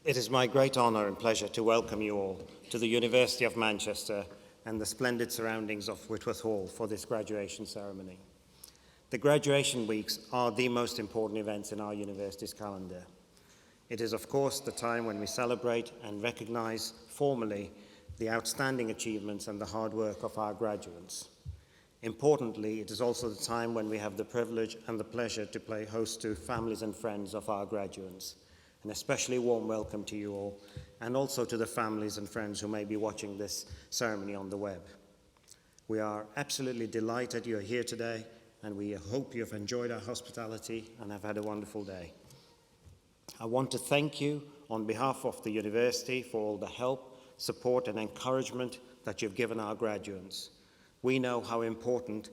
It is my great honour and pleasure to welcome you all to the University of Manchester and the splendid surroundings of Whitworth Hall for this graduation ceremony. The graduation weeks are the most important events in our university's calendar. It is, of course, the time when we celebrate and recognise formally the outstanding achievements and the hard work of our graduates. Importantly, it is also the time when we have the privilege and the pleasure to play host to families and friends of our graduates. An especially warm welcome to you all, and also to the families and friends who may be watching this ceremony on the web. We are absolutely delighted you are here today, and we hope you have enjoyed our hospitality and have had a wonderful day. I want to thank you on behalf of the university for all the help, support, and encouragement that you've given our graduates. We know how important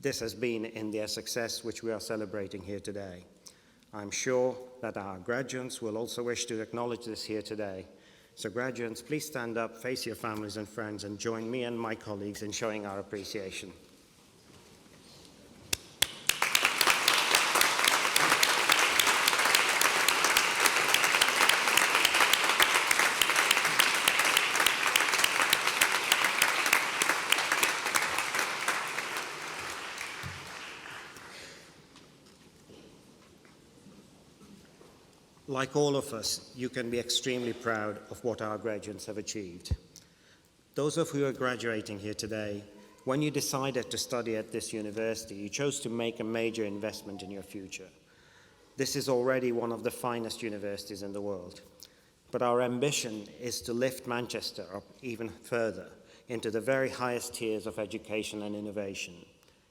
this has been in their success, which we are celebrating here today. I'm sure that our graduates will also wish to acknowledge this here today. So graduates, please stand up, face your families and friends, and join me and my colleagues in showing our appreciation. Like all of us, you can be extremely proud of what our graduates have achieved. Those of you who are graduating here today, when you decided to study at this university, you chose to make a major investment in your future. This is already one of the finest universities in the world. But our ambition is to lift Manchester up even further into the very highest tiers of education and innovation.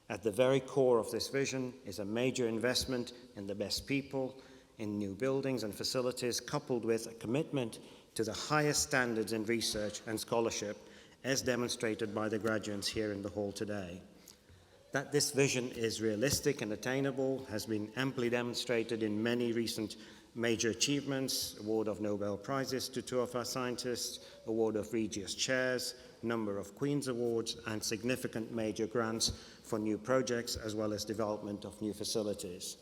At the very core of this vision is a major investment in the best people, in new buildings and facilities, coupled with a commitment to the highest standards in research and scholarship, as demonstrated by the graduates here in the hall today. That this vision is realistic and attainable has been amply demonstrated in many recent major achievements: award of Nobel Prizes to two of our scientists, award of Regius Chairs, number of Queen's Awards, and significant major grants for new projects, as well as development of new facilities.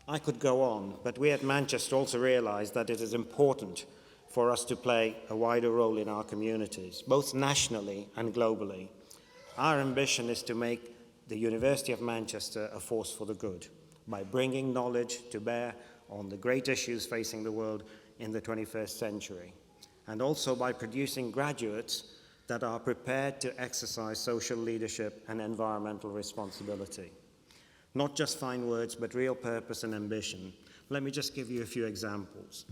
I could go on, but we at Manchester also realise that it is important for us to play a wider role in our communities, both nationally and globally. Our ambition is to make the University of Manchester a force for the good by bringing knowledge to bear on the great issues facing the world in the 21st century, and also by producing graduates that are prepared to exercise social leadership and environmental responsibility. Not just fine words, but real purpose and ambition. Let me just give you a few examples.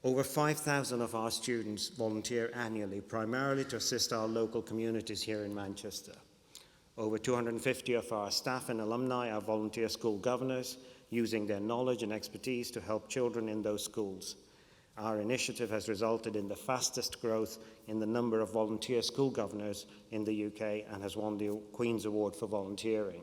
Over 5,000 of our students volunteer annually, primarily to assist our local communities here in Manchester. Over 250 of our staff and alumni are volunteer school governors, using their knowledge and expertise to help children in those schools. Our initiative has resulted in the fastest growth in the number of volunteer school governors in the UK and has won the Queen's Award for volunteering.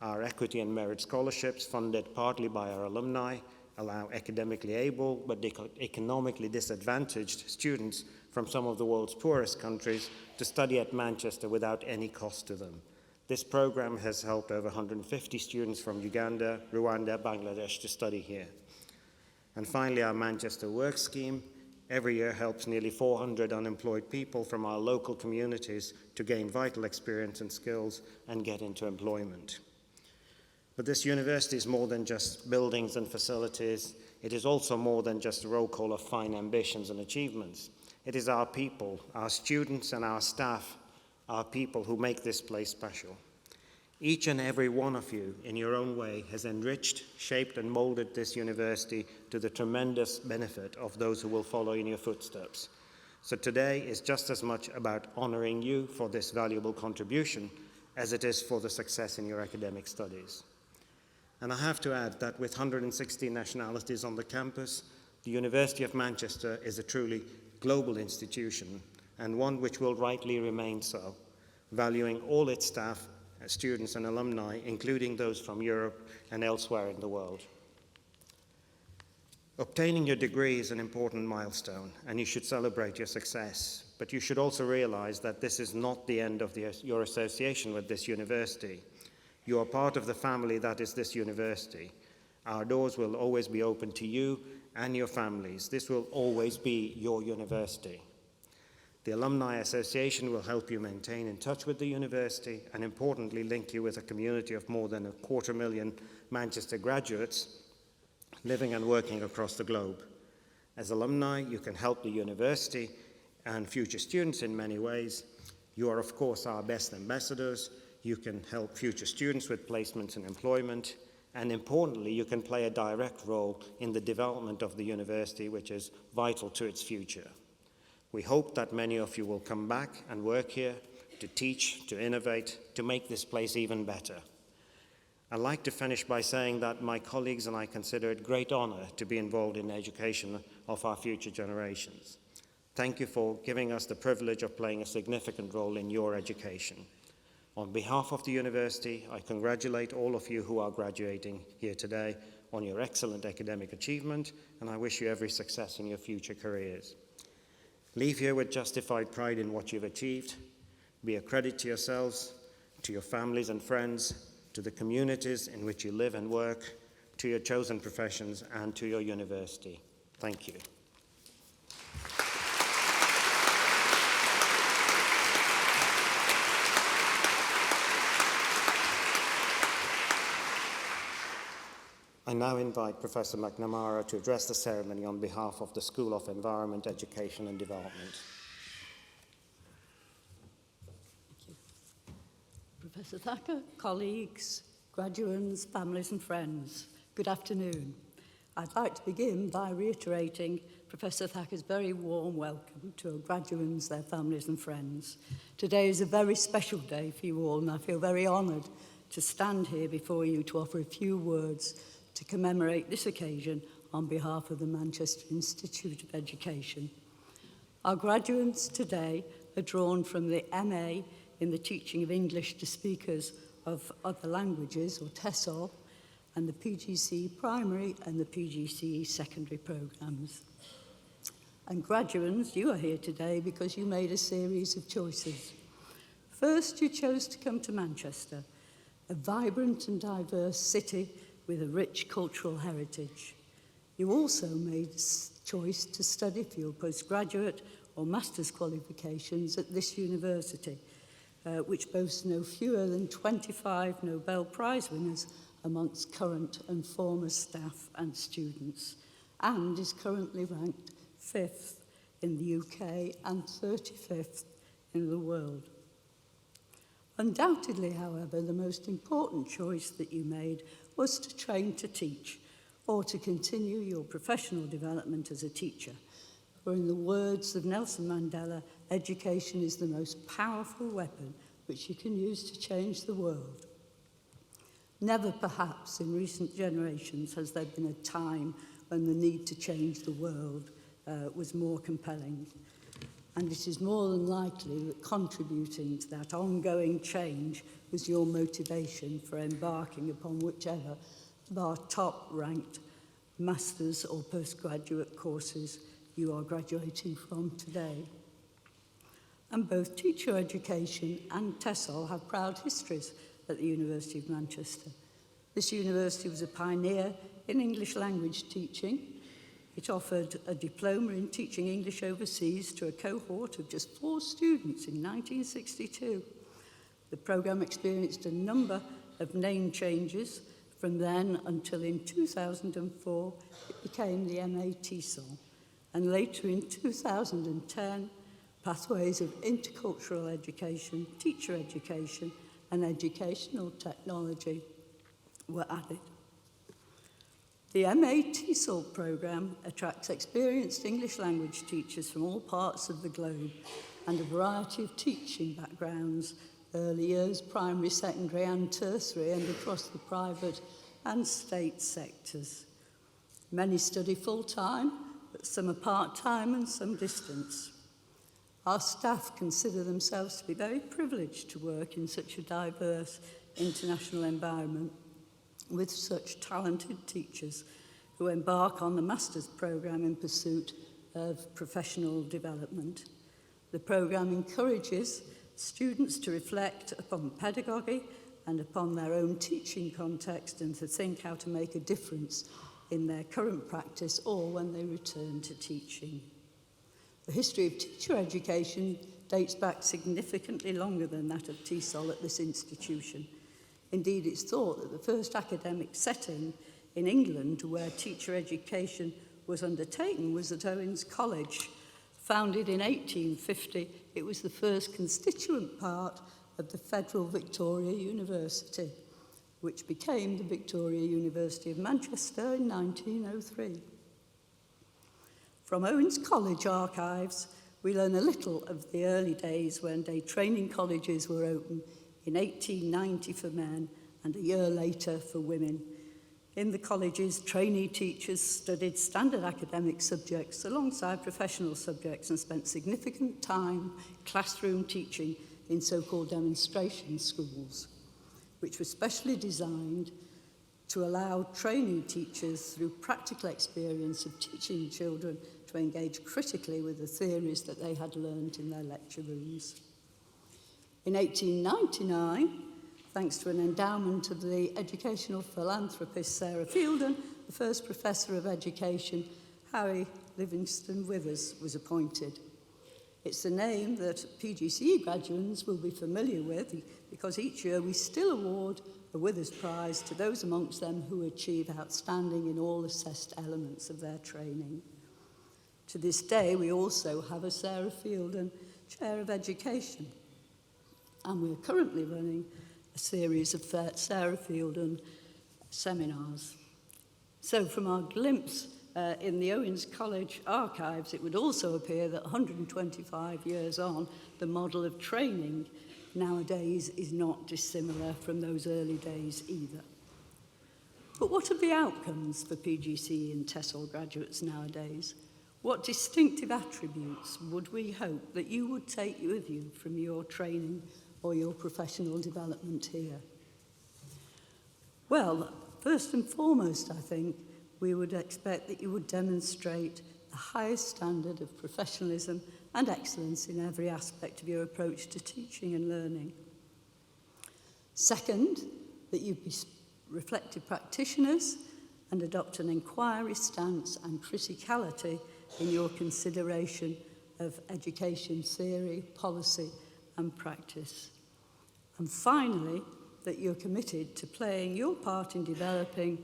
Our equity and merit scholarships, funded partly by our alumni, allow academically able but economically disadvantaged students from some of the world's poorest countries to study at Manchester without any cost to them. This program has helped over 150 students from Uganda, Rwanda, Bangladesh to study here. And finally, our Manchester Work Scheme every year helps nearly 400 unemployed people from our local communities to gain vital experience and skills and get into employment. But this university is more than just buildings and facilities. It is also more than just a roll call of fine ambitions and achievements. It is our people, our students and our staff, our people who make this place special. Each and every one of you, in your own way, has enriched, shaped and molded this university to the tremendous benefit of those who will follow in your footsteps. So today is just as much about honoring you for this valuable contribution as it is for the success in your academic studies. And I have to add that with 160 nationalities on the campus, the University of Manchester is a truly global institution, and one which will rightly remain so, valuing all its staff, students and alumni, including those from Europe and elsewhere in the world. Obtaining your degree is an important milestone, and you should celebrate your success, but you should also realize that this is not the end of your association with this university. You are part of the family that is this university. Our doors will always be open to you and your families. This will always be your university. The Alumni Association will help you maintain in touch with the university and importantly link you with a community of more than 250,000 Manchester graduates living and working across the globe. As alumni, you can help the university and future students in many ways. You are, of course, our best ambassadors. You can help future students with placements and employment. And importantly, you can play a direct role in the development of the university, which is vital to its future. We hope that many of you will come back and work here to teach, to innovate, to make this place even better. I'd like to finish by saying that my colleagues and I consider it a great honor to be involved in the education of our future generations. Thank you for giving us the privilege of playing a significant role in your education. On behalf of the university, I congratulate all of you who are graduating here today on your excellent academic achievement, and I wish you every success in your future careers. Leave here with justified pride in what you've achieved. Be a credit to yourselves, to your families and friends, to the communities in which you live and work, to your chosen professions, and to your university. Thank you. I now invite Professor McNamara to address the ceremony on behalf of the School of Environment, Education and Development. Professor Thacker, colleagues, graduands, families and friends, good afternoon. I'd like to begin by reiterating Professor Thacker's very warm welcome to our graduands, their families and friends. Today is a very special day for you all, and I feel very honoured to stand here before you to offer a few words to commemorate this occasion on behalf of the Manchester Institute of Education. Our graduates today are drawn from the MA in the Teaching of English to Speakers of Other Languages, or TESOL, and the PGCE Primary and the PGCE Secondary programmes. And graduates, you are here today because you made a series of choices. First, you chose to come to Manchester, a vibrant and diverse city with a rich cultural heritage. You also made a choice to study for your postgraduate or master's qualifications at this university, which boasts no fewer than 25 Nobel Prize winners amongst current and former staff and students, and is currently ranked 5th in the UK and 35th in the world. Undoubtedly, however, the most important choice that you made was to train to teach, or to continue your professional development as a teacher. For in the words of Nelson Mandela, education is the most powerful weapon which you can use to change the world. Never perhaps in recent generations has there been a time when the need to change the world was more compelling. And it is more than likely that contributing to that ongoing change was your motivation for embarking upon whichever of our top-ranked master's or postgraduate courses you are graduating from today. And both teacher education and TESOL have proud histories at the University of Manchester. This university was a pioneer in English language teaching. It offered a diploma in teaching English overseas to a cohort of just 4 students in 1962. The programme experienced a number of name changes from then until in 2004 it became the MA TESOL, and later in 2010 pathways of intercultural education, teacher education and educational technology were added. The MA TESOL programme attracts experienced English language teachers from all parts of the globe and a variety of teaching backgrounds, early years, primary, secondary and tertiary, and across the private and state sectors. Many study full-time, but some are part-time and some distance. Our staff consider themselves to be very privileged to work in such a diverse international environment with such talented teachers who embark on the master's programme in pursuit of professional development. The programme encourages students to reflect upon pedagogy and upon their own teaching context and to think how to make a difference in their current practice or when they return to teaching. The history of teacher education dates back significantly longer than that of TESOL at this institution. Indeed, it's thought that the first academic setting in England where teacher education was undertaken was at Owens College. Founded in 1850, it was the first constituent part of the Federal Victoria University, which became the Victoria University of Manchester in 1903. From Owens College archives, we learn a little of the early days when day training colleges were open in 1890 for men and a year later for women. In the colleges, trainee teachers studied standard academic subjects alongside professional subjects and spent significant time classroom teaching in so-called demonstration schools, which were specially designed to allow trainee teachers through practical experience of teaching children to engage critically with the theories that they had learned in their lecture rooms. In 1899, thanks to an endowment of the educational philanthropist Sarah Fielden, the first professor of education, Harry Livingston Withers, was appointed. It's a name that PGCE graduates will be familiar with because each year we still award a Withers Prize to those amongst them who achieve outstanding in all assessed elements of their training. To this day, we also have a Sarah Fielden Chair of Education, and we're currently running a series of Sarah Fielden seminars. So from our glimpse in the Owens College archives, it would also appear that 125 years on, the model of training nowadays is not dissimilar from those early days either. But what are the outcomes for PGCE and TESOL graduates nowadays? What distinctive attributes would we hope that you would take with you from your training or your professional development here? Well, first and foremost, I think, we would expect that you would demonstrate the highest standard of professionalism and excellence in every aspect of your approach to teaching and learning. Second, that you be reflective practitioners and adopt an inquiry stance and criticality in your consideration of education theory, policy, and practice. And finally, that you're committed to playing your part in developing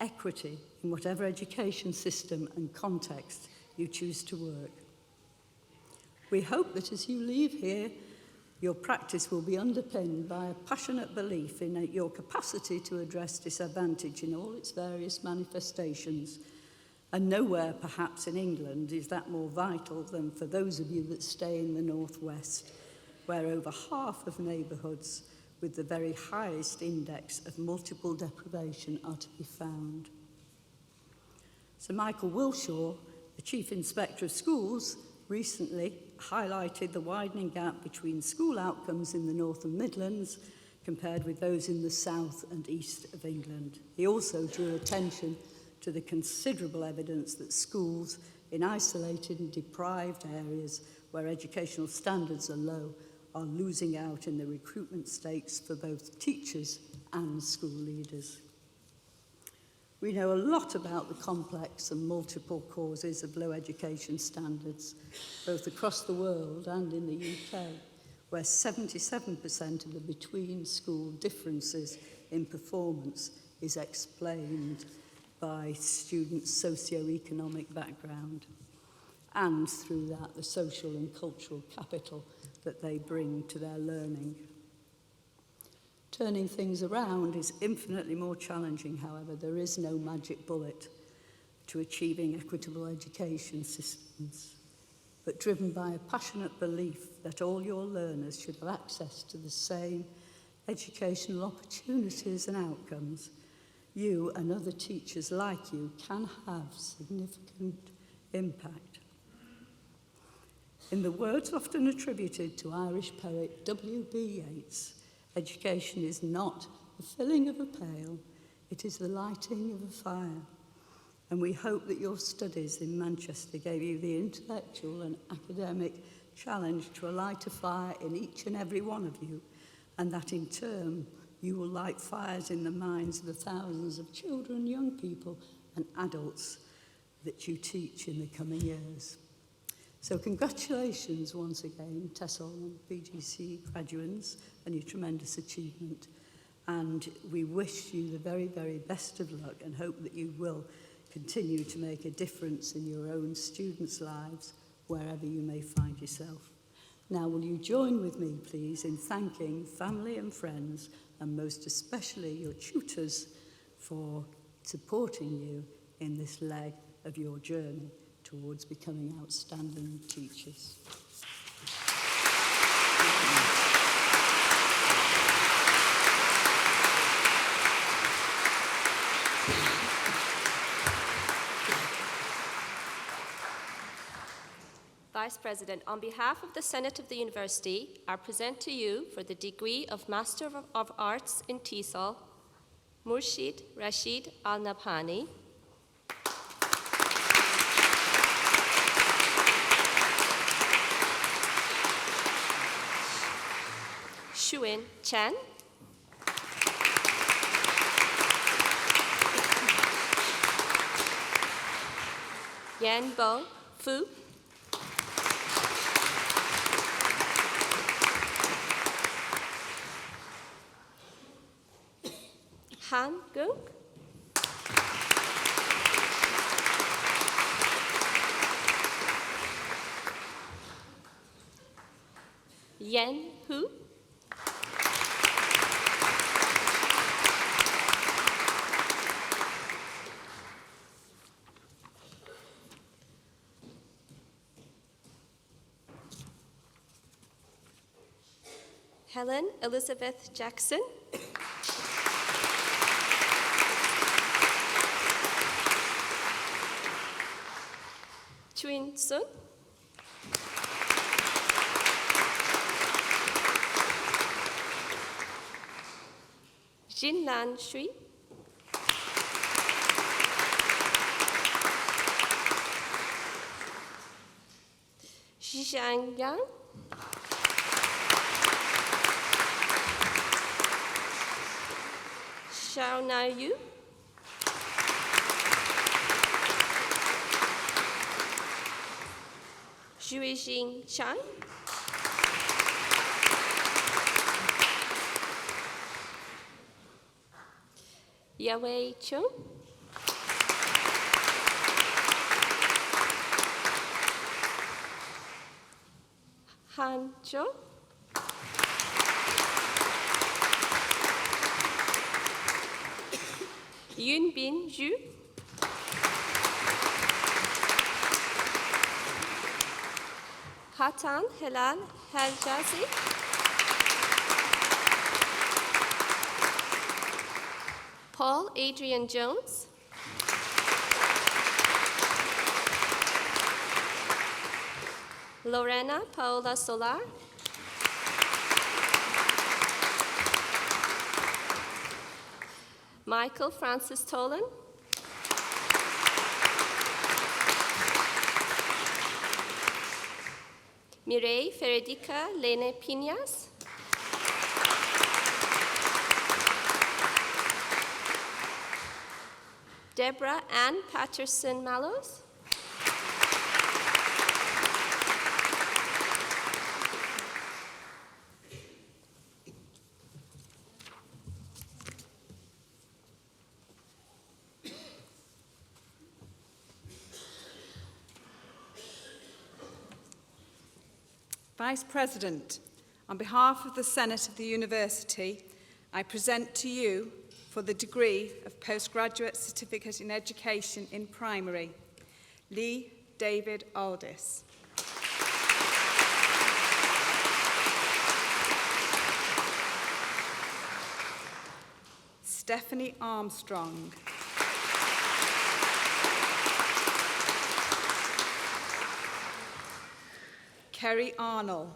equity in whatever education system and context you choose to work. We hope that as you leave here, your practice will be underpinned by a passionate belief in your capacity to address disadvantage in all its various manifestations. And nowhere, perhaps in England, is that more vital than for those of you that stay in the northwest, where over half of neighbourhoods with the very highest index of multiple deprivation are to be found. Sir Michael Wilshaw, the Chief Inspector of Schools, recently highlighted the widening gap between school outcomes in the North and Midlands compared with those in the south and east of England. He also drew attention to the considerable evidence that schools in isolated and deprived areas where educational standards are low are losing out in the recruitment stakes for both teachers and school leaders. We know a lot about the complex and multiple causes of low education standards, both across the world and in the UK, where 77% of the between-school differences in performance is explained by students' socio-economic background, and through that, the social and cultural capital that they bring to their learning. Turning things around is infinitely more challenging, however. There is no magic bullet to achieving equitable education systems, but driven by a passionate belief that all your learners should have access to the same educational opportunities and outcomes, you and other teachers like you can have significant impact. In the words often attributed to Irish poet W.B. Yeats, education is not the filling of a pail, it is the lighting of a fire. And we hope that your studies in Manchester gave you the intellectual and academic challenge to light a fire in each and every one of you, and that in turn you will light fires in the minds of the thousands of children, young people, and adults that you teach in the coming years. So congratulations once again, TESOL and BGC graduates, on your tremendous achievement. And we wish you the very, very best of luck and hope that you will continue to make a difference in your own students' lives, wherever you may find yourself. Now, will you join with me, please, in thanking family and friends, and most especially your tutors, for supporting you in this leg of your journey towards becoming outstanding teachers. Vice President, on behalf of the Senate of the University, I present to you for the degree of Master of Arts in TESOL, Murshid Rashid Al-Nabhani, Shuin Chen, Yanbo Fu, Han Gung, Yen Hu, Helen Elizabeth Jackson, Chuin Sun, Jinlan Shui, Zhang Yang, Xiao Na Yu, Juijing Chan, Yawei Chung, Han Zhou, Yunbin Zhu, Hatan Helal Heljazi, Paul Adrian Jones, Lorena Paola Solar, Michael Francis Tolan, Mireille Feredica Lene Piñas, Deborah Ann Patterson Mallows, Vice President, on behalf of the Senate of the University, I present to you for the degree of Postgraduate Certificate in Education in Primary, Lee David Aldis. Stephanie Armstrong. Kerry Arnold.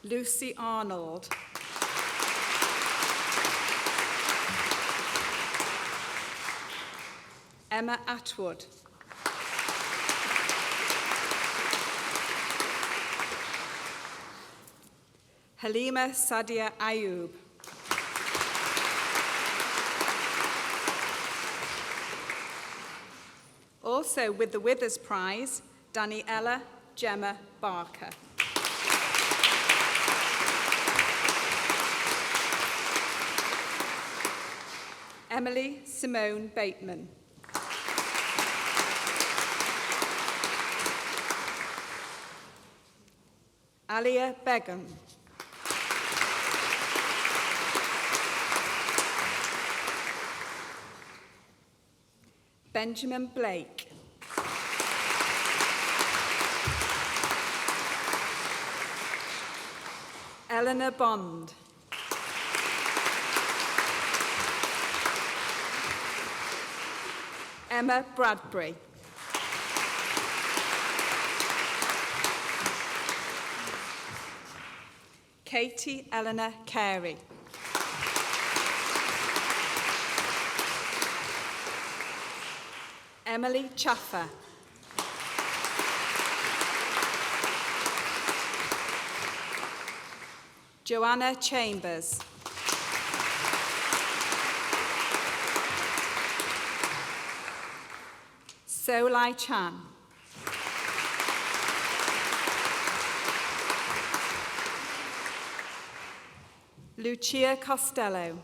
Lucy Arnold. Emma Atwood. Halima Sadia Ayub. Also with the Withers Prize, Daniela Gemma Barker. Emily Simone Bateman. Alia Begum. Benjamin Blake. Eleanor Bond. Emma Bradbury. Katie Eleanor Carey. Emily Chaffer. Joanna Chambers. Solai Chan. Lucia Costello.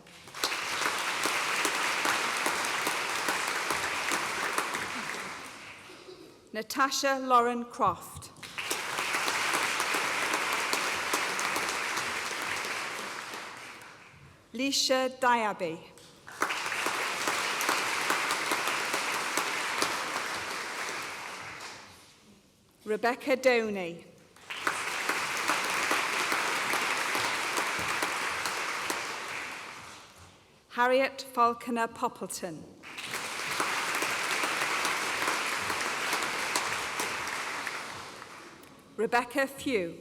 Natasha Lauren Croft. Lisha Diaby. Rebecca Doney. Harriet Falconer Poppleton. Rebecca Few.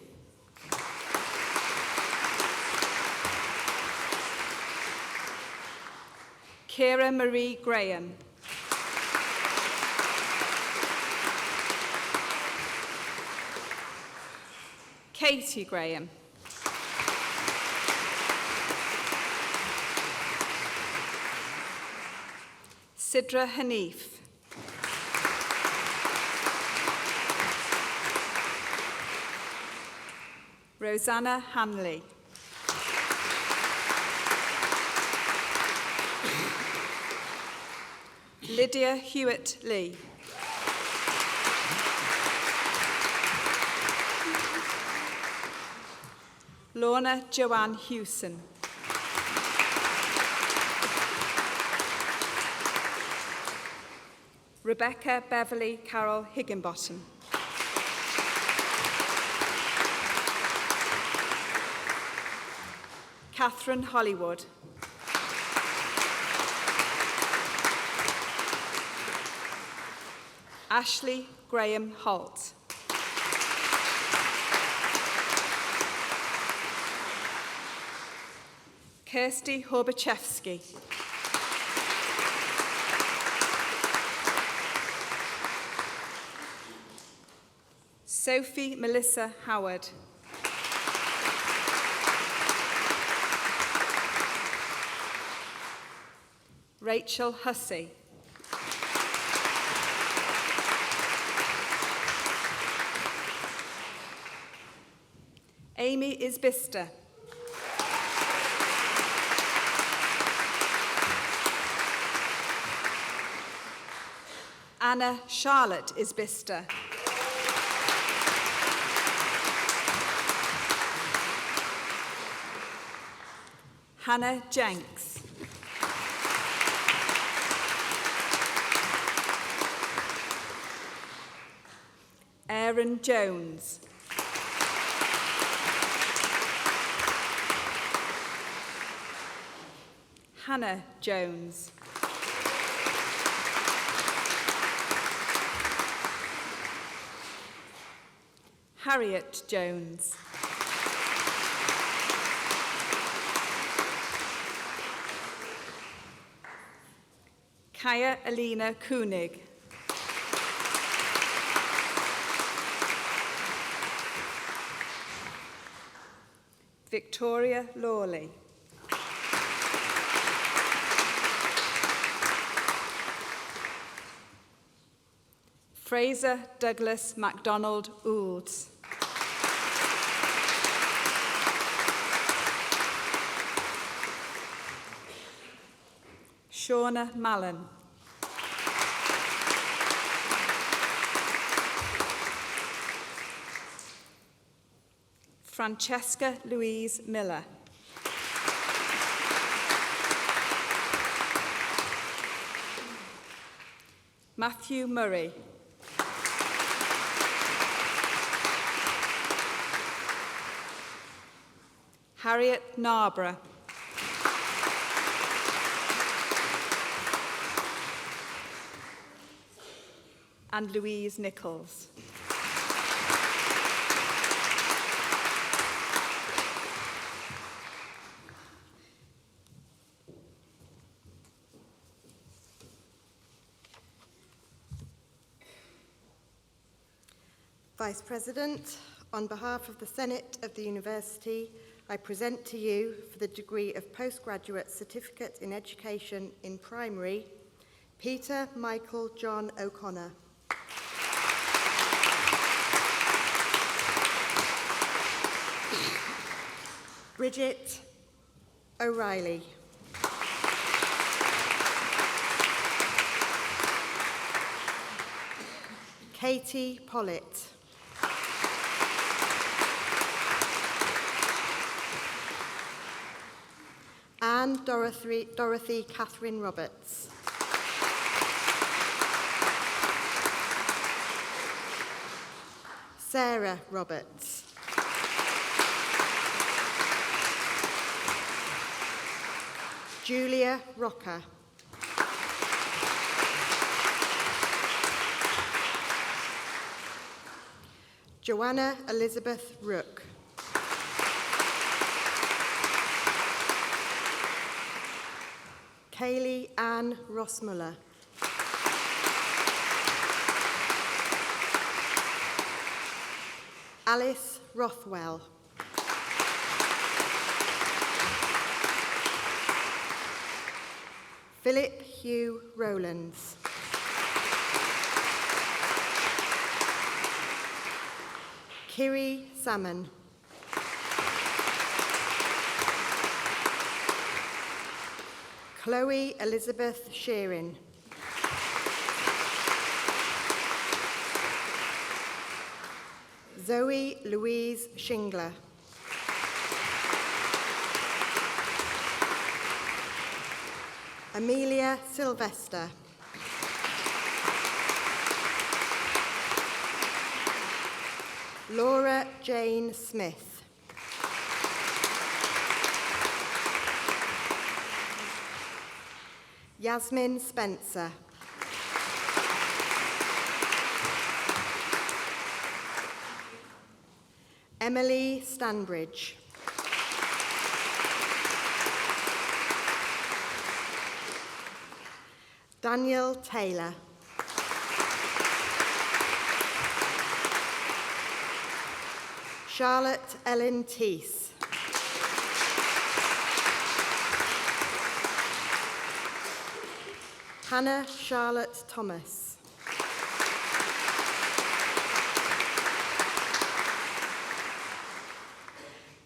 Kira Marie Graham. Katie Graham. Sidra Hanif. Rosanna Hanley. Lydia Hewitt Lee. Lorna Joanne Hewson. Rebecca Beverly Carol Higginbottom. Catherine Hollywood. Ashley Graham Holt. Kirsty Horbachevsky. Sophie Melissa Howard. Rachel Hussey. Amy Isbister. Anna Charlotte Isbister. Hannah Jenks. Aaron Jones. Hannah Jones. Harriet Jones. Kaya Alina Koenig. Victoria Lawley. Fraser Douglas MacDonald Oulds. Shauna Mallon. Francesca Louise Miller. Matthew Murray. Harriet Narborough. And Louise Nichols. Vice President, on behalf of the Senate of the University, I present to you for the degree of Postgraduate Certificate in Education in Primary, Peter Michael John O'Connor. Bridget O'Reilly. Katie Pollitt. Anne Dorothy Catherine Roberts. Sarah Roberts. Julia Rocker. Joanna Elizabeth Rook. Kaylee Ann Rossmuller. Alice Rothwell. Philip Hugh Rowlands. Kiri Salmon. Chloe Elizabeth Sheerin. Zoe Louise Shingler. Amelia Sylvester. Laura Jane Smith. Yasmin Spencer. Emily Stanbridge. Daniel Taylor. Charlotte Ellen Teese. Hannah Charlotte Thomas.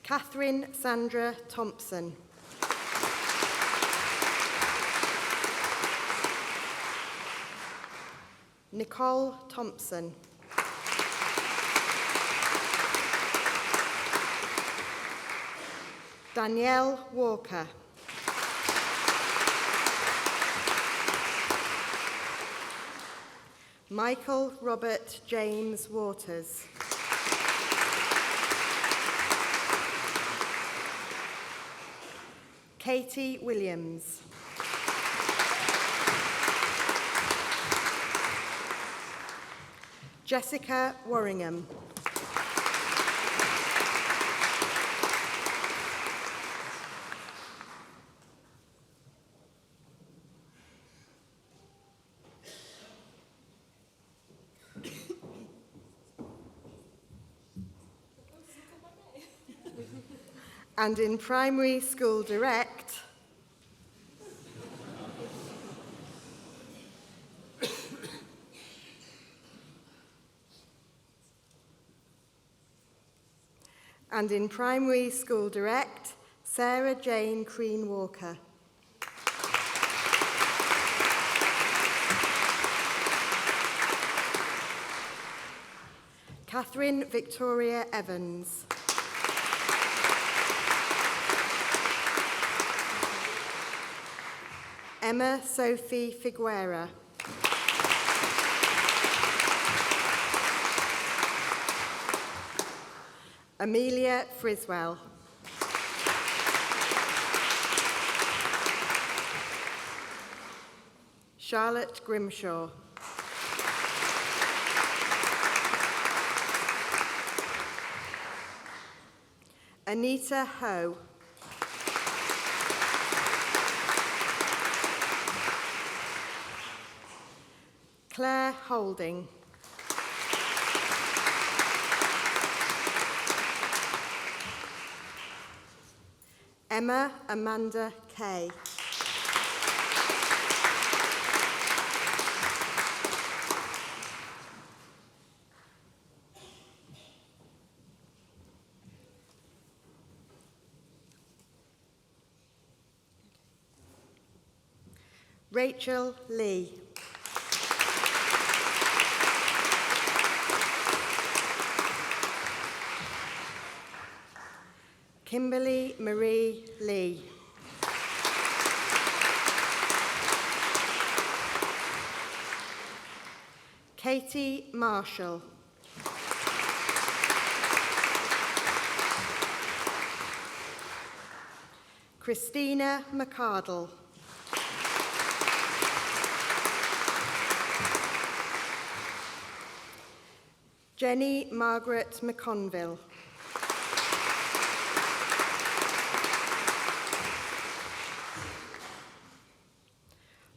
Catherine Sandra Thompson. Nicole Thompson. Danielle Walker. Michael Robert James Waters. Katie Williams. Jessica Warringham. And in Primary School Direct, And in Primary School Direct, Sarah Jane Crean Walker. Catherine Victoria Evans. Emma Sophie Figuera. Amelia Friswell. Charlotte Grimshaw. Anita Ho. Claire Holding. Emma Amanda Kay. Rachel Lee. Kimberly Marie Lee. Katie Marshall. Christina McCardle. Jenny Margaret McConville.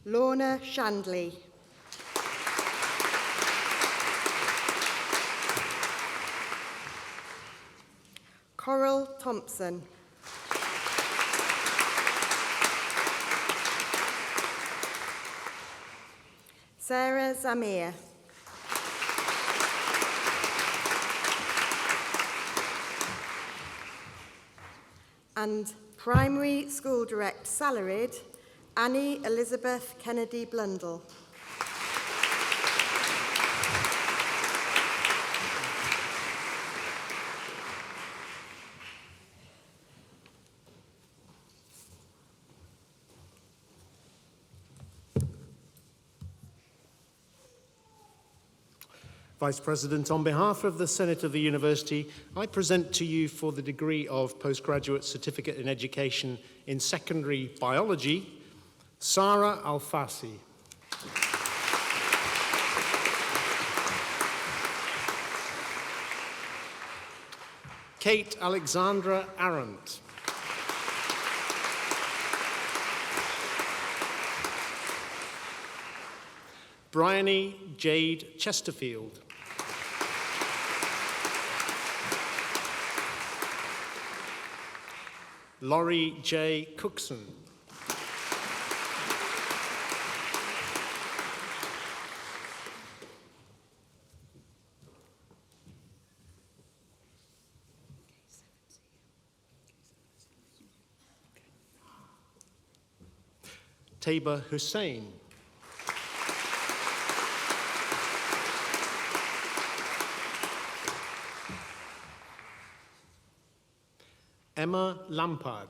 Lorna Shandley. Coral Thompson. Sarah Zamir. And Primary School Direct Salaried, Annie Elizabeth Kennedy Blundell. Vice President, on behalf of the Senate of the University, I present to you for the degree of Postgraduate Certificate in Education in Secondary Biology, Sarah Alfasi. Kate Alexandra Arendt. Bryony Jade Chesterfield. Laurie J. Cookson. Tabor Hussain. Emma Lampard.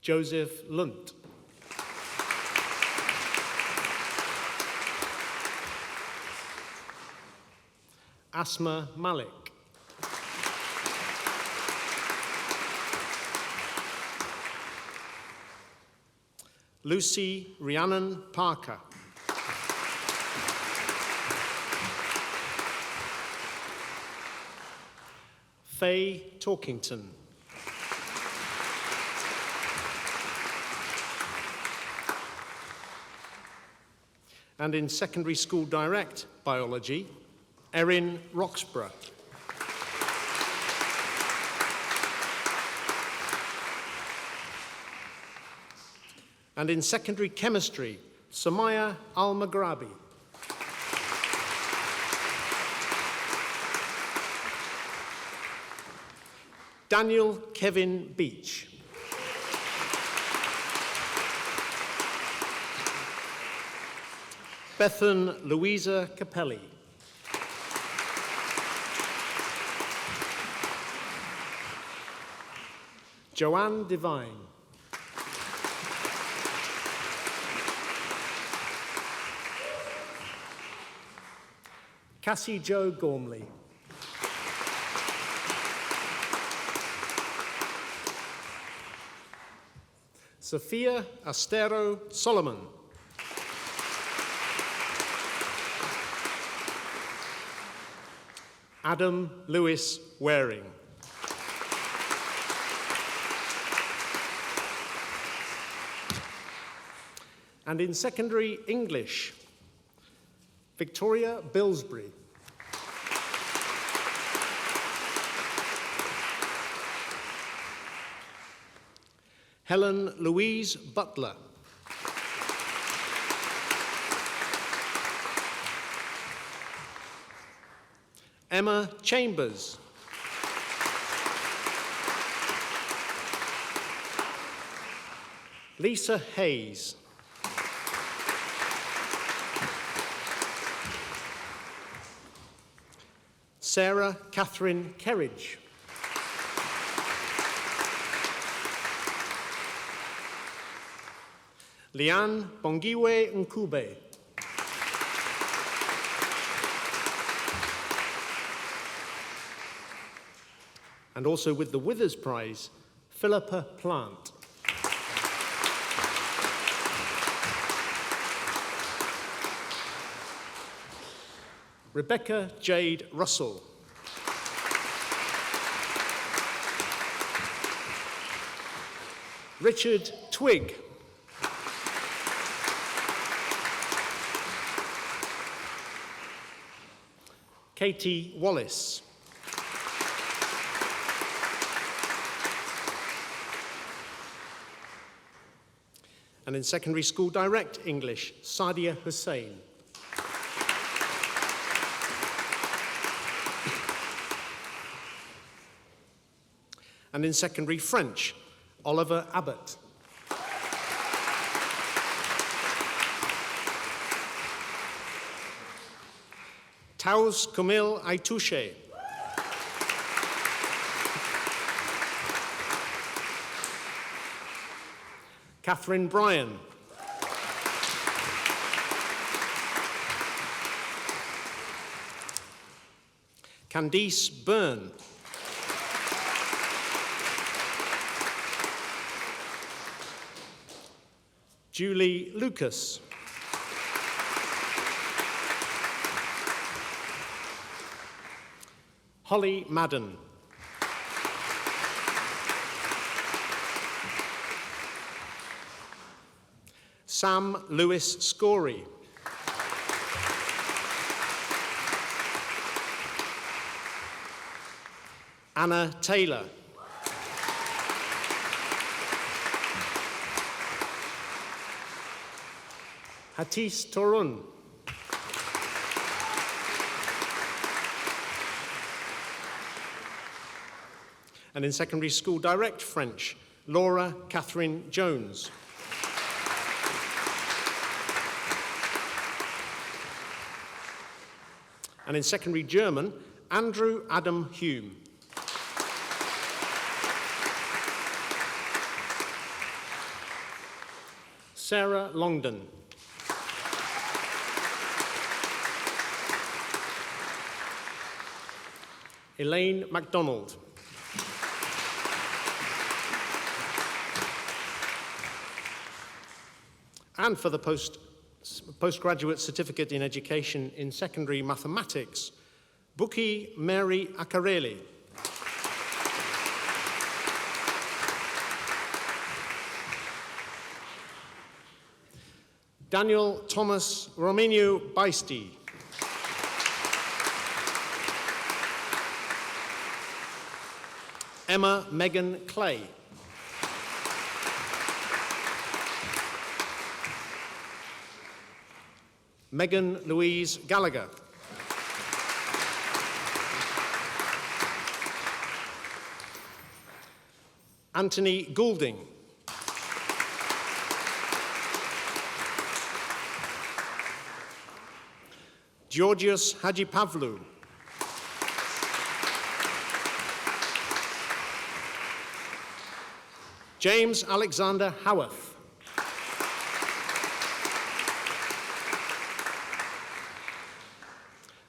Joseph Lunt. Asma Malik. Lucy Rhiannon Parker. Faye Torkington. And in Secondary School Direct Biology, Erin Roxburgh. And in Secondary Chemistry, Samaya Al-Maghrabi. Daniel Kevin Beach. Bethan Louisa Capelli. Joanne Devine. Cassie Jo Gormley. Sophia Astero Solomon. Adam Lewis Waring. And in secondary English, Victoria Billsbury. Helen Louise Butler. Emma Chambers. Lisa Hayes. Sarah Catherine Kerridge. Liane Bongiwe Nkube. And also with the Withers Prize, Philippa Plant. Rebecca Jade Russell. Richard Twigg. Katie Wallace. And in secondary school direct English, Sadia Hussain. And in secondary French, Oliver Abbott. Taous Komil Aitouche. Catherine Bryan. Candice Byrne. Julie Lucas. Holly Madden. Sam Lewis Scory. Anna Taylor. Hatis Torun. And in secondary school direct French, Laura Catherine Jones. And in secondary German, Andrew Adam Hume. Sarah Longdon. Elaine MacDonald. And for the postgraduate certificate in education in secondary mathematics, Buki Mary Akareli. Daniel Thomas Romeniu Baisti. Emma Megan Clay. Megan Louise Gallagher. Anthony Goulding. Georgios Hadjipavlou. James Alexander Howarth.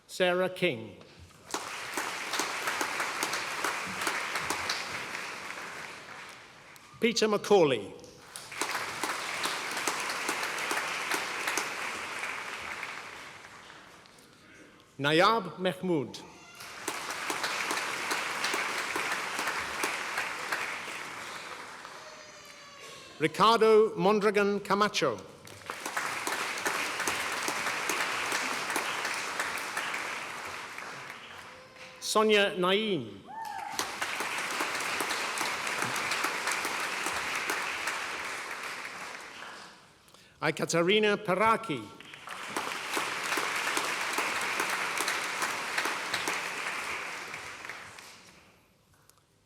Sarah King. Peter Macaulay. Nayab Mahmood. Ricardo Mondragon Camacho. Sonia Naim. Ekaterina Peraki.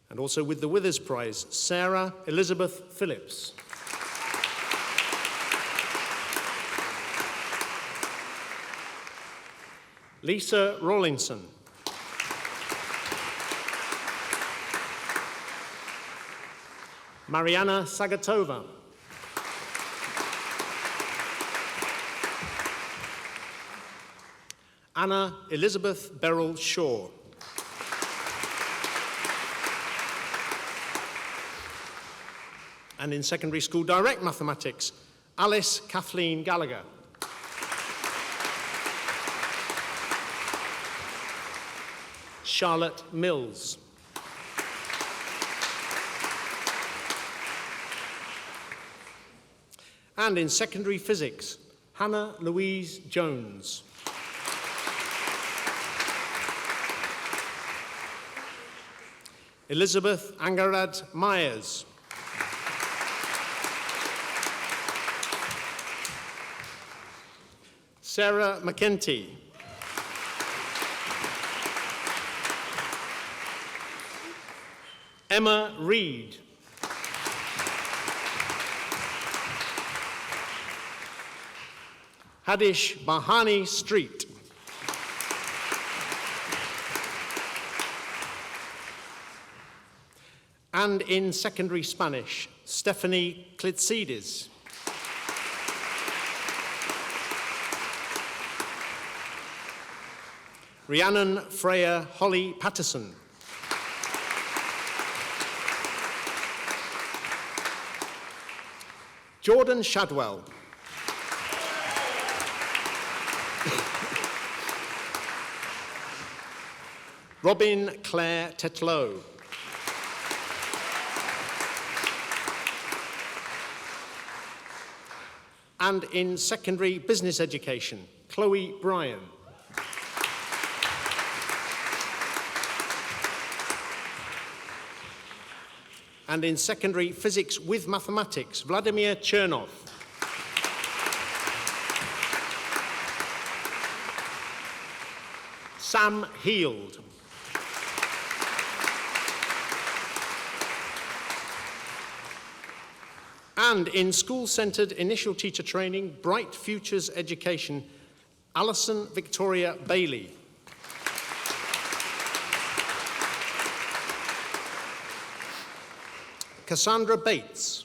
And also with the Withers Prize, Sarah Elizabeth Phillips. Lisa Rawlinson. Mariana Sagatova. Anna Elizabeth Beryl Shaw. And in secondary school direct mathematics, Alice Kathleen Gallagher. Charlotte Mills. And in secondary physics, Hannah Louise Jones. Elizabeth Angarad Myers. Sarah McKenty. Emma Reed. Hadish Bahani Street. And in secondary Spanish, Stephanie Klitsides. Rhiannon Freya Holly Patterson. Jordan Shadwell. Robin Claire Tetlow. And in secondary business education, Chloe Bryan. And in secondary physics with mathematics, Vladimir Chernov. Sam Heald. And in school-centred initial teacher training, Bright Futures Education, Alison Victoria Bailey. Cassandra Bates.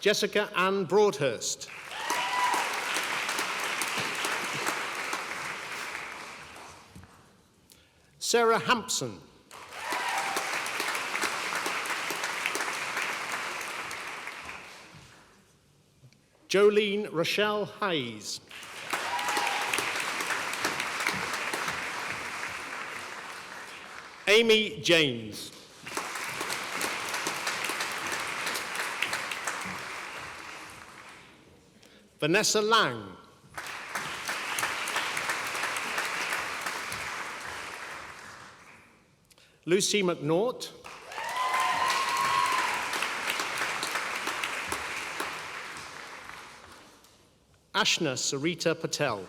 Jessica Ann Broadhurst. Sarah Hampson. Jolene Rochelle Hayes. Amy James. Vanessa Lang. Lucy McNaught. Ashna Sarita Patel.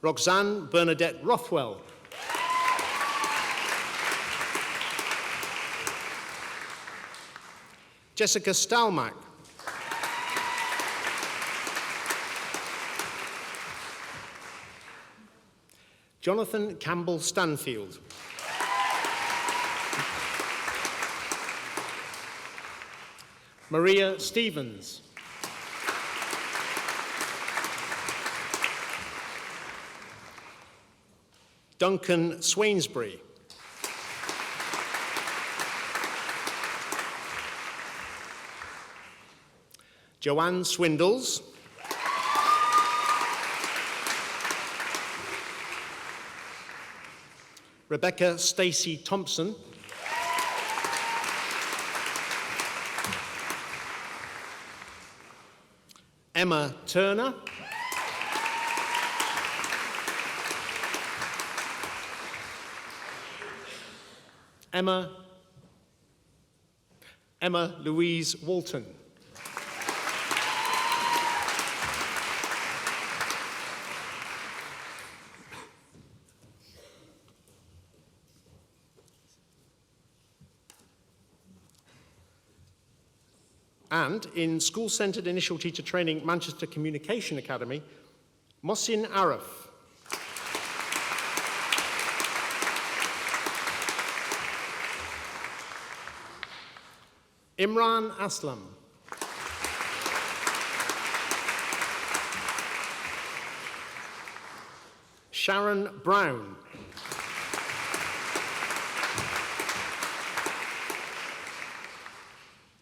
Roxanne Bernadette Rothwell. Jessica Stalmack. Jonathan Campbell Stanfield. Maria Stevens. Duncan Swainsbury. Joanne Swindles. Rebecca Stacey Thompson. Emma Turner. Emma Louise Walton. And in School-Centred Initial Teacher Training, Manchester Communication Academy, Mohsin Arif. Imran Aslam. Sharon Brown.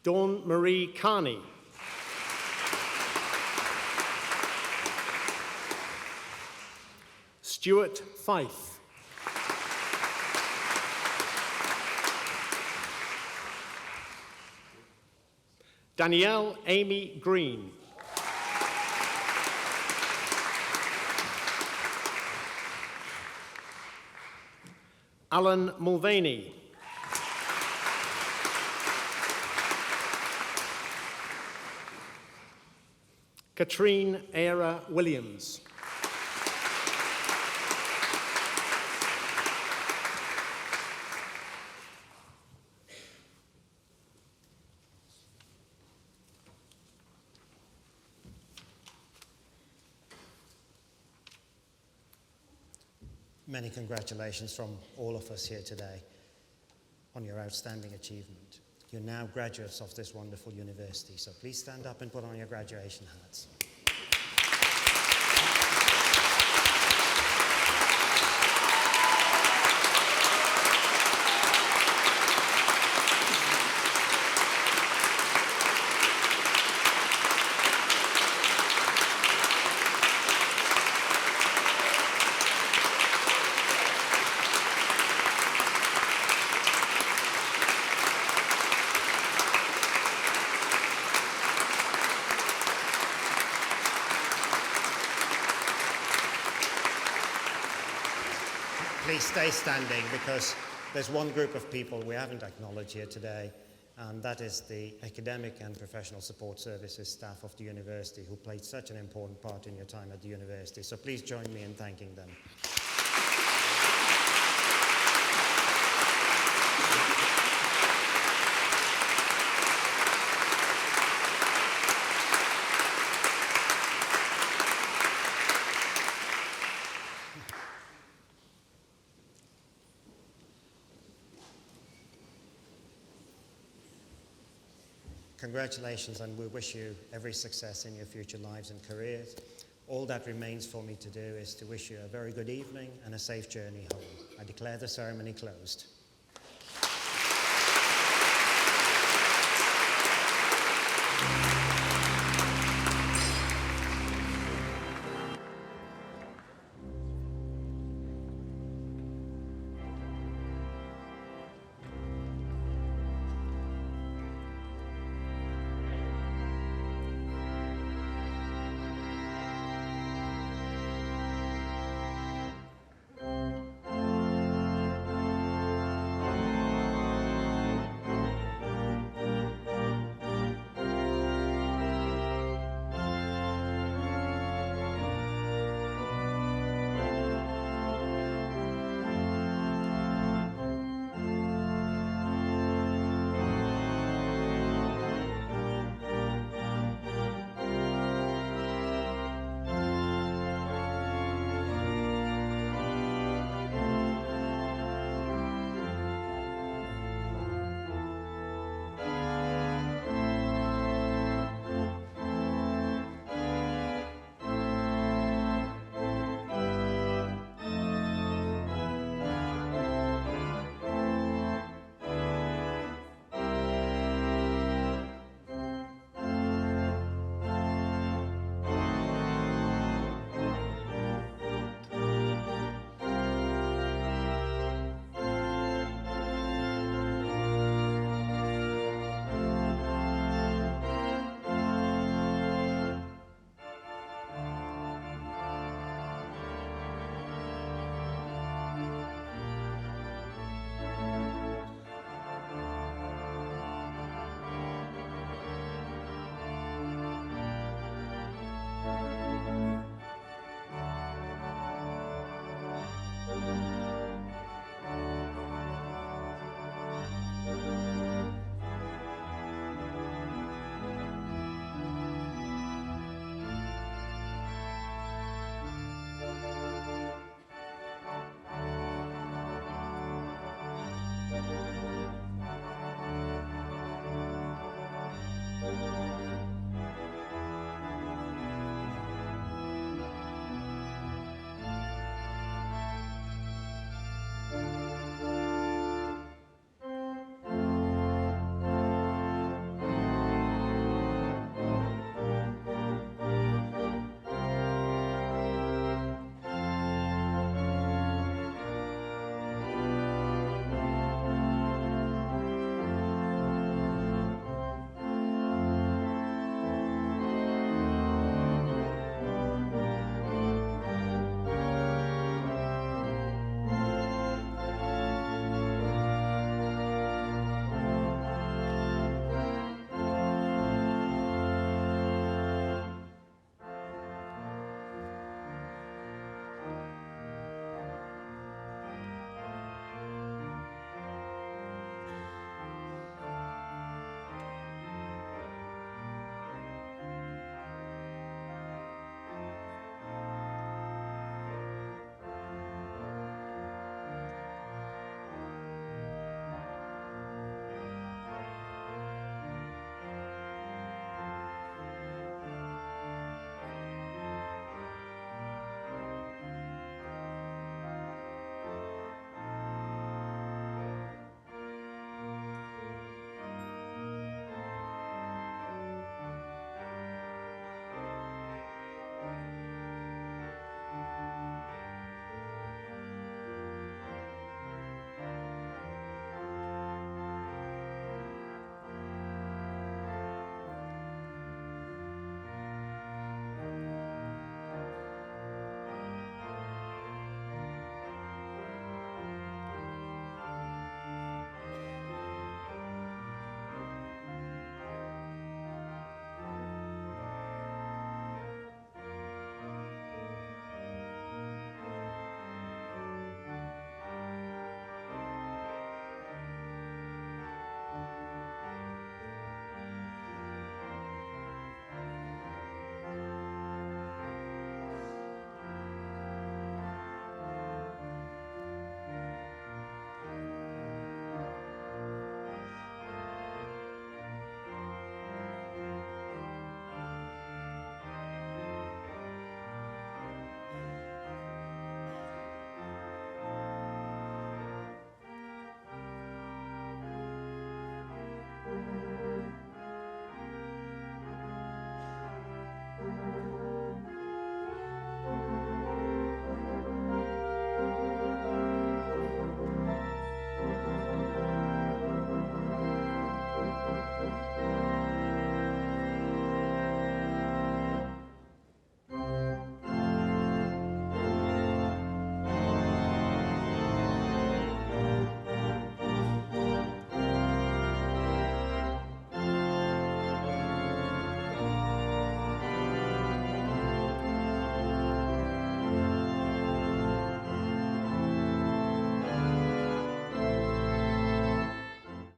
Dawn Marie Carney. Stuart Fife. Danielle Amy Green. Alan Mulvaney. Katrine Era Williams. Many congratulations from all of us here today on your outstanding achievement. You're now graduates of this wonderful university, so please stand up and put on your graduation hats. Please stay standing, because there's one group of people we haven't acknowledged here today, and that is the academic and professional support services staff of the university who played such an important part in your time at the university. So please join me in thanking them. Congratulations, and we wish you every success in your future lives and careers. All that remains for me to do is to wish you a very good evening and a safe journey home. I declare the ceremony closed.